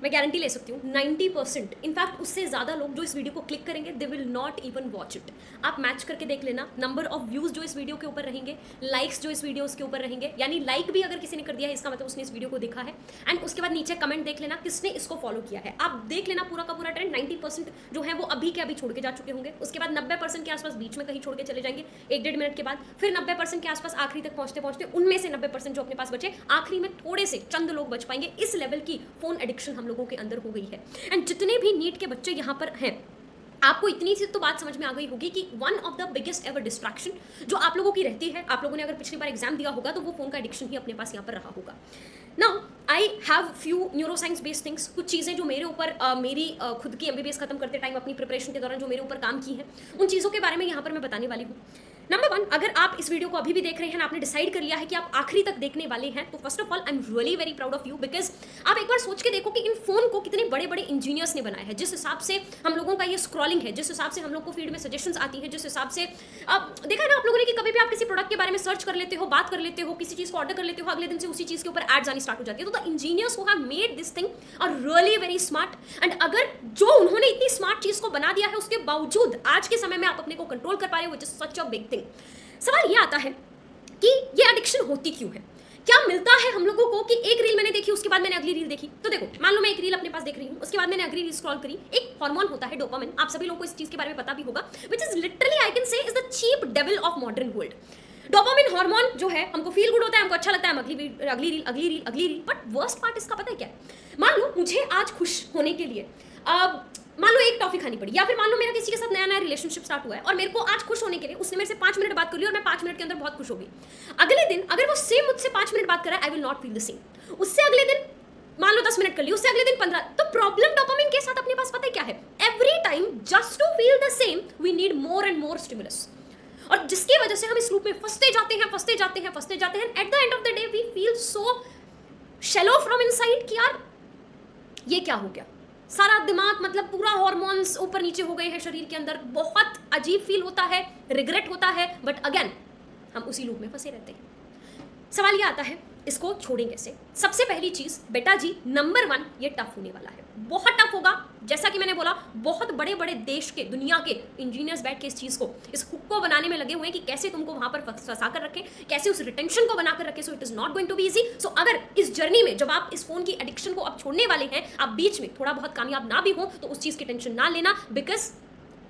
मैं गारंटी ले सकती हूँ 90%, इनफैक्ट उससे ज़्यादा लोग जो इस वीडियो को क्लिक करेंगे they will not even watch it. आप मैच करके देख लेना, नंबर ऑफ व्यूज़ जो इस वीडियो के ऊपर रहेंगे, लाइक्स जो इस वीडियो के ऊपर रहेंगे, यानी लाइक भी अगर किसी ने कर दिया है इसका मतलब उसने इस वीडियो को देखा है। एंड उसके बाद नीचे कमेंट देख लेना किसने इसको फॉलो किया है। आप देख लेना पूरा का पूरा ट्रेंड, 90% जो है वो अभी के अभी छोड़ के जा चुके होंगे। उसके बाद 90% के आसपास बीच में कहीं छोड़ के चले जाएंगे 1-1.5 मिनट के बाद, फिर 90% के आसपास आखिरी तक पहुंचते पहुंचते उनमें से 90% जो अपने पास बचे, आखिरी में थोड़े से चंद लोग बच पाएंगे। इस लेवल की फोन एडिक्शन हम लोगों के अंदर हो गई है। एंड जितने भी नीट के बच्चे यहाँ पर हैं, आपको इतनी सी तो बात समझ में आ गई होगी कि one of the biggest ever distraction जो आप लोगों की रहती है, आप लोगों ने अगर पिछली बार एग्जाम दिया होगा तो वो फोन का एडिक्शन ही अपने पास यहाँ पर रहा होगा। Now I have few neuroscience based things, कुछ चीज़ें जो मेरे ऊपर मेरी खुद की MBBS खत्म करते टाइम अपनी प्रिपरेशन के दौरान जो मेरे ऊपर काम की है, उन चीज़ों के बारे में यहाँ पर मैं बताने वाली हूँ। नंबर 1, अगर आप इस वीडियो को अभी भी देख रहे हैं, आपने डिसाइड कर लिया है कि आप आखिरी तक देखने वाले हैं, तो first of all I am really very proud of you, because आप एक बार सोच के देखो कि इन फोन को कितने बड़े बड़े इंजीनियर्स ने बनाया है। जिस हिसाब से हम लोगों का ये स्क्रॉलिंग है, जिस हिसाब से हम लोग को फीड में सजेशंस आती है, जिस हिसाब से देखा ना आप लोगों ने कि कभी भी आप किसी प्रोडक्ट के बारे में सर्च कर लेते हो, बात कर लेते हो, किसी चीज़ को ऑर्डर कर लेते हो, अगले दिन से उसी चीज़ के ऊपर एड्स आनी स्टार्ट हो जाती है। तो the engineers who have made this thing are really very smart. And अगर जो उन्होंने इतनी स्मार्ट चीज़ को बना दिया है, उसके बावजूद आज के समय में आप अपने को कंट्रोल कर पा रहे हो, which is such a big thing. सवाल ये आता है कि ये एडिक्शन होती क्यों है, क्या मिलता है हम लोगों को कि एक रील मैंने देखी, उसके बाद मैंने अगली रील देखी। तो देखो, मान लो मैं एक रील अपने पास देख रही हूँ, उसके बाद मैंने अगली रील स्क्रॉल करी। एक हार्मोन होता है डोपामिन, आप सभी लोगों को इस चीज के बारे में पता भी होगा, which is literally I can say is the cheap devil of modern world. Dopamine hormone जो है, हमको फील गुड होता है, हमको अच्छा लगता है, हम अगली रील। बट वर्स्ट पार्ट इसका पता है क्या है? मान लो मुझे आज खुश होने के लिए मान लो एक टॉफी खानी पड़ी, या फिर मान लो मेरा किसी के साथ नया नया रिलेशनशिप स्टार्ट हुआ है और मेरे को आज खुश होने के लिए उसने मेरे से 5 मिनट बात कर ली और मैं 5 मिनट के अंदर बहुत खुश हो गई। अगले दिन अगर वो सेम मुझसे 5 मिनट बात कर रहा है, I will not feel the same. उससे अगले दिन मान लो 10 मिनट कर ली, उससे अगले दिन 15। तो प्रॉब्लम डोपामिन के साथ अपने पास पता है क्या है? Every time just to feel the same we need more and more stimulus, और जिसकी वजह से हम इस लूप में फंसते जाते हैं। At the end of the day we feel so shallow from inside कि यार ये क्या हो गया, सारा दिमाग मतलब पूरा हार्मोन्स ऊपर नीचे हो गए हैं शरीर के अंदर, बहुत अजीब फील होता है, रिग्रेट होता है, बट अगेन हम उसी लूप में फंसे रहते हैं। सवाल ये आता है इसको छोड़ें कैसे? सबसे पहली चीज बेटा जी, नंबर 1, ये टफ होने वाला है, बहुत टफ होगा। जैसा कि मैंने बोला, बहुत बड़े बड़े देश के, दुनिया के इंजीनियर्स बैठ के इस चीज को, इस हुक को बनाने में लगे हुए हैं कि कैसे तुमको वहां पर फंसा कर रखें, कैसे उस रिटेंशन को बनाकर रखें। So it is not going to be easy. So अगर इस जर्नी में जब आप इस फोन की एडिक्शन को अब छोड़ने वाले हैं, आप बीच में थोड़ा बहुत कामयाब ना भी हो तो उस चीज की टेंशन ना लेना, because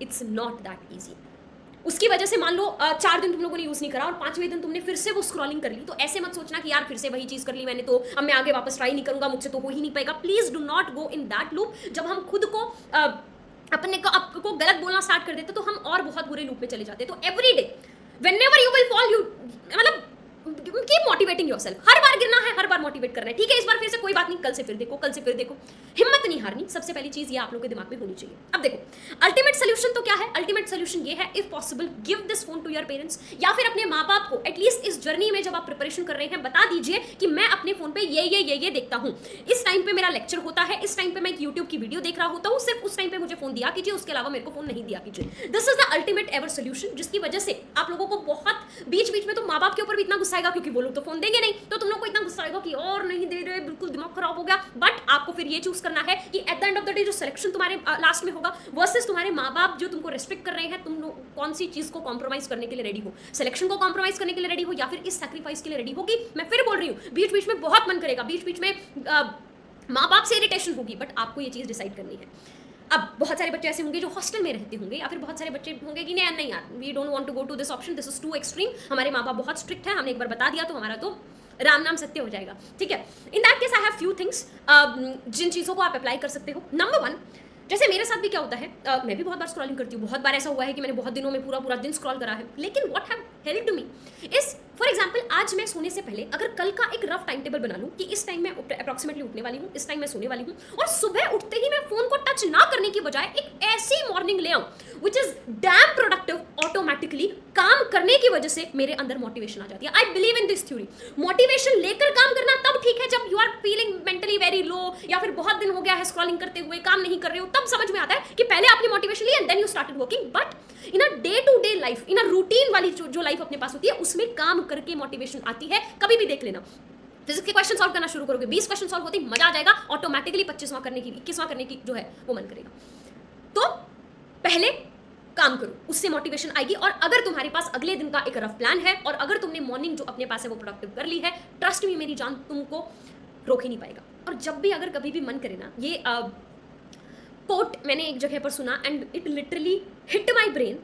it's not that easy. उसकी वजह से मान लो 4 दिन तुम लोगों ने यूज नहीं करा और 5वें दिन तुमने फिर से वो स्क्रॉलिंग कर ली, तो ऐसे मत सोचना कि यार फिर से वही चीज कर ली मैंने, तो अब मैं आगे वापस ट्राई नहीं करूंगा, मुझसे तो हो ही नहीं पाएगा। Please do not go in that loop. जब हम खुद को अपने को आपको गलत बोलना स्टार्ट कर देते तो हम और बहुत बुरे लूप में चले जाते। तो every day whenever you will fall, you मतलब कीप मोटिवेटिंग योरसेल्फ। हर बार गिरना है, हर बार मोटिवेट करना है, ठीक है? इस बार फिर से कोई बात नहीं, कल से फिर देखो, हिम्मत नहीं हारनी। सबसे पहली चीज ये आप लोगों के दिमाग में होनी चाहिए। अब देखो, अल्टीमेट सोल्यूशन तो क्या है? अल्टीमेट सोल्यूशन ये है, if possible give this phone to your parents, या फिर अपने माँ बाप को एटलीस्ट इस जर्नी में जब आप प्रिपरेशन कर रहे हैं बता दीजिए कि मैं अपने फोन पे ये देखता हूँ, इस टाइम पे मेरा लेक्चर होता है, इस टाइम पे मैं यूट्यूब की वीडियो देख रहा होता हूँ, सिर्फ उस टाइम पे मुझे फोन दिया कीजिए, उसके अलावा मेरे को फोन नहीं दिया कीजिए। This is the ultimate ever solution, जिसकी वजह से आप लोगों को बहुत बीच में तो माँ बाप के ऊपर भी इतना गुस्सा आएगा, क्योंकि वो लोग तो फोन देंगे नहीं, तो तुम लोग को इतना गुस्सा आएगा कि और नहीं दे रहे, बिल्कुल दिमाग खराब हो गया। बट आपको फिर ये चूज करना है कि eight the end of the day जो सिलेक्शन तुम्हारे लास्ट में होगा वर्सेस तुम्हारे माँ बाप जो तुमको रेस्ट्रिक्ट कर रहे हैं, तुम लोग कौन सी चीज को कॉम्प्रोमाइज करने के लिए रेडी हो? सिलेक्शन को कॉम्प्रोमाइज करने के लिए रेडी हो, या फिर इस सैक्रिफाइस के लिए रेडी हो? कि मैं फिर बोल रही हूँ, बीच में बहुत मन करेगा, बीच में माँ बाप से इरिटेशन होगी, बट आपको ये चीज डिसाइड करनी है। अब बहुत सारे बच्चे ऐसे होंगे जो हॉस्टल में रहते होंगे, या फिर बहुत सारे बच्चे होंगे कि नहीं यार, we don't want to go to this option, this is too extreme, हमारे माँ बाप बहुत स्ट्रिक्ट है, हमने एक बार बता दिया तो हमारा तो राम नाम सत्य हो जाएगा, ठीक है? In that case I have few things जिन चीज़ों को आप अप्लाई कर सकते हो। नंबर 1, जैसे मेरे साथ भी क्या होता है, मैं भी बहुत बार स्क्रॉलिंग करती हूँ, बहुत बार ऐसा हुआ है कि मैंने बहुत दिनों में पूरा दिन स्क्रॉल करा है, लेकिन what have helped me is, for example, आज मैं सोने से पहले अगर कल का एक रफ टाइम टेबल बना लूँ कि इस टाइम मैं अप्रॉक्सीमेटली उठने वाली हूँ, इस टाइम मैं सोने वाली हूँ, और सुबह उठते ही मैं फोन को टच ना करने की बजाय एक ऐसी मॉर्निंग ले आऊँ which is damn productive, automatically काम करने की वजह से मेरे अंदर मोटिवेशन आ जाती है। I believe in this theory. Motivation लेकर काम करना तब ठीक है जब you are feeling mentally very low, या फिर बहुत दिन हो गया है स्क्रॉलिंग करते हुए, काम नहीं कर रहे हो, तब समझ में आता है कि पहले आपने मोटिवेशन लिया and then you started working. But in a day to day life, in a routine वाली जो लाइफ अपने पास होती है, उसमें काम करके मोटिवेशन आती है। कभी भी देख लेना, फिजिक्स के क्वेश्चन सॉल्व करना शुरू करोगे, 20 क्वेश्चन सॉल्व होते ही मजा आ जाएगा, ऑटोमेटिकली 25वां करने की 21वां करने की जो है वो मन करेगा। तो पहले काम करो, उससे मोटिवेशन आएगी। और अगर तुम्हारे पास अगले दिन का एक रफ प्लान है और अगर तुमने मॉर्निंग जो अपने पास है वो प्रोडक्टिव कर ली है, ट्रस्ट मी मेरी जान, तुमको रोक ही नहीं पाएगा। और जब भी अगर कभी भी मन करे ना, ये कोट मैंने एक जगह पर सुना and it literally hit my brain,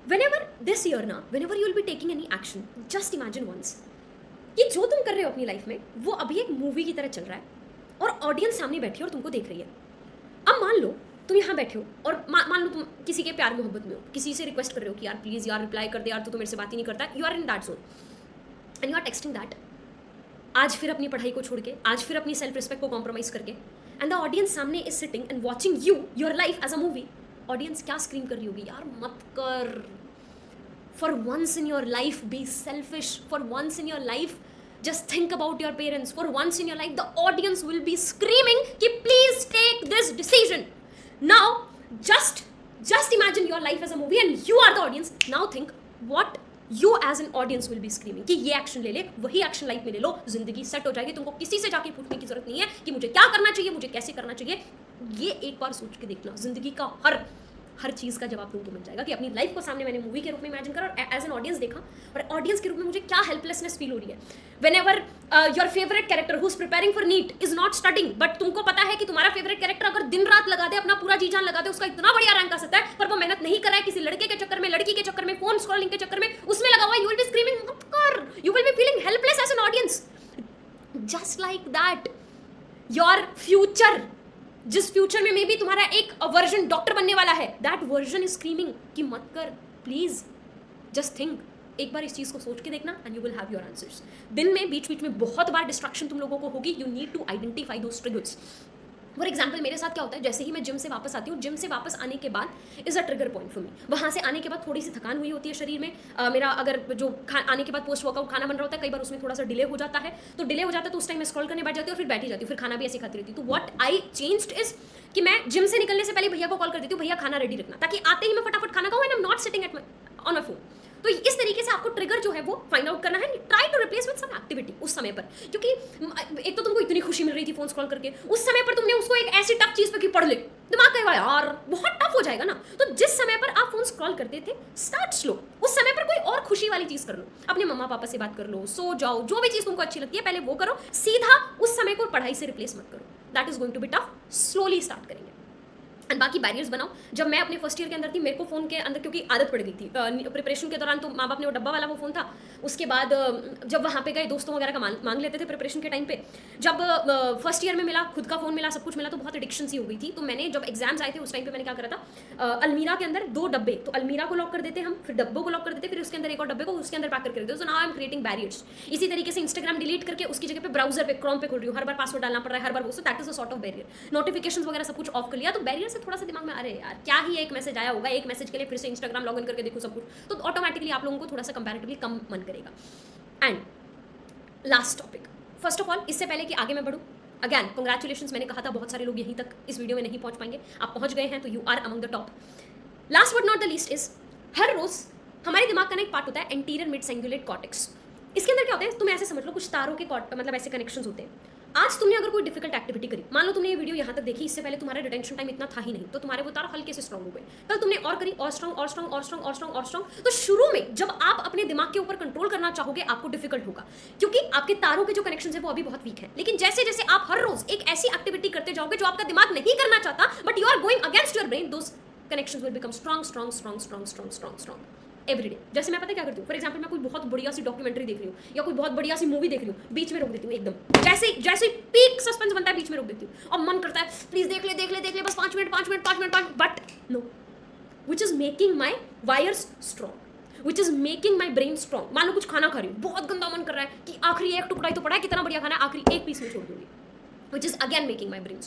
whenever this year ना, whenever you will be taking any action, just imagine once कि जो तुम कर रहे हो अपनी लाइफ में वो अभी एक मूवी की तरह चल रहा है और ऑडियंस सामने बैठी है और तुमको देख रही है। अब मान लो तुम यहाँ बैठे हो और मान लो तुम किसी के प्यार मोहब्बत में हो, किसी से रिक्वेस्ट कर रहे हो कि यार प्लीज़ यार रिप्लाई कर दे यार, तो मेरे से बात ही नहीं करता, you are in that zone and you are texting that. आज फिर अपनी पढ़ाई को छोड़ के, आज फिर अपनी सेल्फ रिस्पेक्ट को कॉम्प्रोमाइज करके, एंड द ऑडियंस सामने is sitting and watching you, your life as a movie. Audience क्या स्क्रीम कर रही होगी, यार मत कर, for once in your life be selfish, for once in your life just think about your parents, for once in your life the audience will be screaming ki please take this decision now. Just imagine your life as a movie and you are the audience. Now think what you as an audience will be screaming कि ये action ले ले, वही action life में ले लो, जिंदगी set हो जाएगी, तुमको किसी से जाके पूछने की जरूरत नहीं है कि मुझे क्या करना चाहिए, मुझे कैसे करना चाहिए। ये एक बार सोच के देखना, जिंदगी का हर चीज़ का जवाब तुमको मिल जाएगा कि अपनी लाइफ को सामने मैंने मूवी के रूप में इमेजिन करा और एज एन ऑडियंस देखा और ऑडियंस के रूप में मुझे क्या हेल्पलेसनेस फील हो रही है। Whenever your favourite character who is preparing for NEET is not studying, but तुमको पता है कि तुम्हारा फेवरेट कैरेक्टर अगर दिन रात लगा दे, अपना पूरा जी जान लगा दे, उसका इतना बढ़िया रैंक आ सकता है, पर वो मेहनत नहीं कर रहा है, किसी लड़के के चक्कर में, लड़की के चक्कर में, फोन स्क्रॉलिंग के चक्कर में उसमें लगा हुआ है, यू विल बी स्क्रीमिंग मत कर, you will be feeling helpless as an audience. Just like that your future, जिस फ्यूचर में मे बी तुम्हारा एक वर्जन डॉक्टर बनने वाला है, दैट वर्जन इज स्क्रीमिंग कि मत कर प्लीज, जस्ट थिंक। एक बार इस चीज़ को सोच के देखना and you will have your answers. दिन में बीच बीच में बहुत बार डिस्ट्रैक्शन तुम लोगों को होगी, you need to identify those triggers. For example मेरे साथ क्या होता है, जैसे ही मैं जिम से वापस आती हूँ, जिम से वापस आने के बाद is a trigger point for me. वहाँ से आने के बाद थोड़ी सी थकान हुई होती है शरीर में, मेरा अगर जो आने के बाद पोस्ट वर्कआउट खाना बन रहा होता है, कई बार उसमें थोड़ा सा डिले हो जाता है, तो डिले हो जाता है तो उस टाइम मैं स्क्रॉल करने बैठ जाती हूँ और फिर बैठी जाती हूँ, फिर खाना भी ऐसे खाती रहती हूँ। तो व्हाट आई चेंज्ड इज कि मैं जिम से निकलने से पहले भैया को कॉल कर देती हूँ, भैया खाना रेडी रखना, ताकि आते ही मैं फटाफट खाना खाऊँ and I am not sitting at on my phone. तो इस तरीके से आपको ट्रिगर जो है वो फाइंड आउट करना है, try to replace with some activity उस समय पर, क्योंकि एक तो तुमको इतनी खुशी मिल रही थी फोन स्क्रॉल करके, उस समय पर तुमने उसको एक ऐसी टफ चीज पे कि पढ़ ले, दिमाग कहेगा यार बहुत टफ हो जाएगा ना। तो जिस समय पर आप फोन स्क्रॉल करते थे, स्टार्ट स्लो, उस समय पर कोई और खुशी वाली चीज कर लो, अपने मम्मा पापा से बात कर लो, सो जाओ, जो भी चीज तुमको अच्छी लगती है पहले वो करो, सीधा उस समय को पढ़ाई से रिप्लेस मत करो, that is going to be tough, slowly start करेंगे। एंड बाकी बैरियर्स बनाओ। जब मैं अपने फर्स्ट ईयर के अंदर थी, मेरे को फ़ोन के अंदर क्योंकि आदत पड़ गई थी, प्रिपरेशन के दौरान तो माँ बाप ने वो डब्बा वाला वो फ़ोन था, उसके बाद जब वहाँ पे गए दोस्तों वगैरह का मांग लेते थे प्रिपरेशन के टाइम पे, जब फर्स्ट ईयर में मिला, खुद का फ़ोन मिला, सब कुछ मिला, तो बहुत एडिक्शन सी हो गई थी। तो मैंने जब एग्जाम्स आए थे उस टाइम पे मैंने क्या करा था, अलमीरा के अंदर 2 डब्बे, तो अलमीरा को लॉक कर देते हम, फिर डब्बों को लॉक कर देते, फिर उसके अंदर एक और डब्बे को उसके अंदर पैक करके देते। So now I am creating barriers. इसी तरीके से इंस्टाग्राम डिलीट करके उसकी जगह पे ब्राउजर पे क्रोम पे खोल रही हूँ, हर बार पासवर्ड डालना पड़ रहा है, हर बार वो, so that is a sort of barrier. Notifications वगैरह सब कुछ ऑफ कर लिया, तो बैरियर से थोड़ा सा दिमाग में, अरे यार क्या ही एक मैसेज आया होगा, एक मैसेज के लिए फिर से इंस्टाग्राम लॉगिन करके देखो सब कुछ, तो ऑटोमेटिकली आप लोगों को थोड़ा सा कंपैरेटिवली कम मन करेगा। And last topic, first of all, इससे पहले कि आगे मैं बढ़ूँ, अगैन कंग्रेचुलेशंस, मैंने कहा था बहुत सारे लोग यहीं तक इस वीडियो में नहीं पहुंच पाएंगे, आप पहुंच गए हैं, तो you are among the top. Last but not the least is, हर रोज हमारे दिमाग का ना एक पार्ट होता है एंटीरियर मिड सेंगुलेट कॉर्टेक्स। इसके अंदर क्या होता है, तुम ऐसे समझ लो कुछ तारों के मतलब ऐसे कनेक्शंस होते हैं। आज तुमने अगर कोई डिफिकल्ट एक्टिविटी करी, मान लो तुमने ये वीडियो यहाँ तक देखी, इससे पहले तुम्हारा रिटेंशन टाइम इतना था ही नहीं, तो तुम्हारे वो तार हल्के से स्ट्रॉन्ग हो गए। कल तुमने और करी, और स्ट्रॉन्ग और स्ट्रॉन्ग और स्ट्रॉन्ग और स्ट्रॉन्ग और स्ट्रॉन्ग। तो शुरू में जब आप अपने दिमाग के ऊपर कंट्रोल करना चाहोगे, आपको डिफिकल्ट होगा, क्योंकि आपके तारों के जो कनेक्शन है वो अभी बहुत वीक है। लेकिन जैसे जैसे आप हर रोज एक ऐसी एक्टिविटी करते जाओगे जो आपका दिमाग नहीं करना चाहता, but you are going against your brain, those connections will become strong strong strong strong strong strong strong every day. जैसे मैं पता क्या करती हूँ, फॉर एग्जाम्पल मैं कोई बहुत बढ़िया सी डॉक्यूमेंट्री देख रही हूँ या कोई बहुत बढ़िया सी मूवी देख रही हूँ, बीच में रोक देती हूँ एकदम, जैसे पीक सस्पेंस बनता है बीच में रोक देती हूँ, और मन करता है प्लीज देख ले बस 5 minute, but no, which is making my wires strong, which is making my brain strong. मान लो कुछ खाना खा रही हूँ, बहुत गंदा मन कर रहा है कि आखिरी एक टुकड़ा ही तो पड़ा है, कितना बढ़िया खाना है, आखिरी एक पीस में छोड़ दूंगी, which is again making my brain